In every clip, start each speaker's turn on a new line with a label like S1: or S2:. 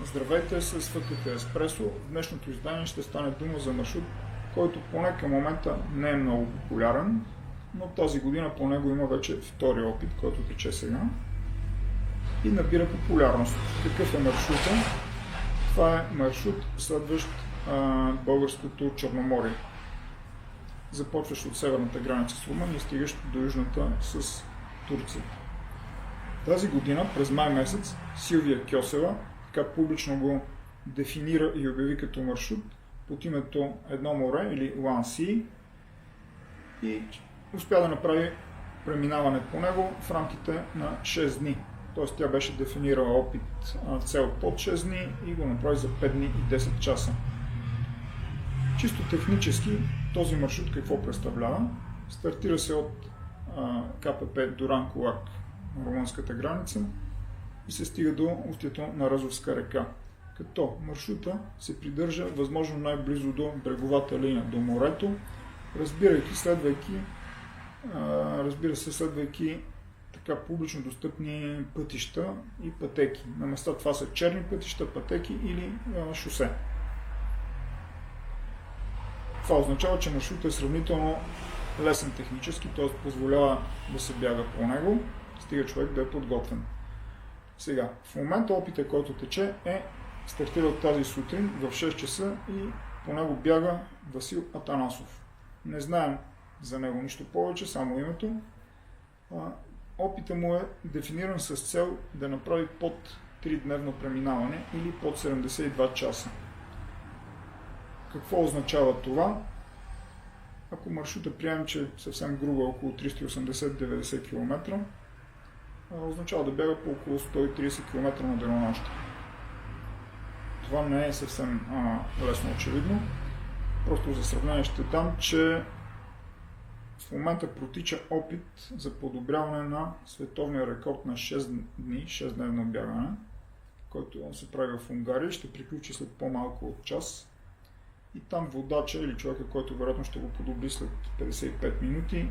S1: Здравейте с ФКТ Еспресо. В днешното издание ще стане дума за маршрут, който поне към момента не е много популярен, но тази година по него има вече втори опит, който тече сега и набира популярност. Какъв е маршрута? Това е маршрут, следващ българското Черноморие. Започващ от северната граница с Румъния и стигащ до южната с Турция. Тази година, през май месец, Силвия Кьосева така публично го дефинира и обяви като маршрут под името Едно море или One Sea и успя да направи преминаване по него в рамките на 6 дни. Тоест тя беше дефинирала опит цел под 6 дни и го направи за 5 дни и 10 часа. Чисто технически този маршрут какво представлява? Стартира се от КПП Дуранкулак на румънската граница и се стига до устието на Разовска река. Като маршрута се придържа възможно най-близо до бреговата линия, до морето, следвайки така публично достъпни пътища и пътеки. На места това са черни пътища, пътеки или шосе. Това означава, че маршрутът е сравнително лесен технически, т.е. позволява да се бяга по него, стига човек да е подготвен. Сега, в момента опитът, който тече, е стартирал тази сутрин в 6 часа и по него бяга Васил Атанасов. Не знаем за него нищо повече, само името. Опитът му е дефиниран с цел да направи под 3-дневно преминаване или под 72 часа. Какво означава това? Ако маршрута приемем, че съвсем грубо е около 380-90 км, означава да бяга по около 130 км на денонощие. Това не е съвсем лесно очевидно. Просто за сравнение ще дам, че в момента протича опит за подобряване на световния рекорд на 6 дни, 6-дневно бягане, който се прави в Унгария, ще приключи след по-малко от час. И там водача или човека, който вероятно ще го подобри след 55 минути,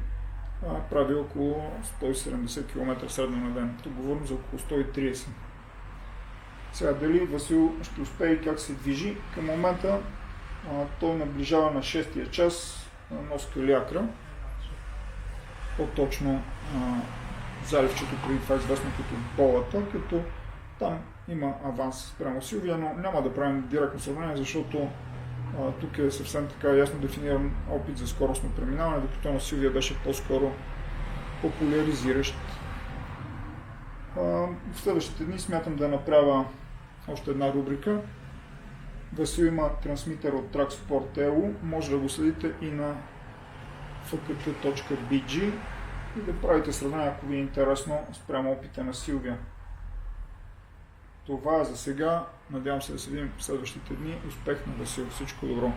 S1: прави около 170 км средно на ден. Тук говорим за около 130. Сега дали Васил ще успее и как се движи? Към момента той наближава на 6-тия час на Скалиакра, по-точно заливчето преди това известно като Болата, като там има аванс спрямо Силвия, но няма да правим директно сравнение, защото тук е съвсем така ясно дефиниран опит за скоростно преминаване, докато на Силвия беше по-скоро популяризиращ. В следващите дни смятам да направя още една рубрика. Васил има трансмитер от Tracksport EU, може да го следите и на fkt.bg и да правите сравнение, ако ви е интересно, спрямо опита на Силвия. Това е за сега. Надявам се да се видим в следващите дни. Успех на Васил. Всичко добро!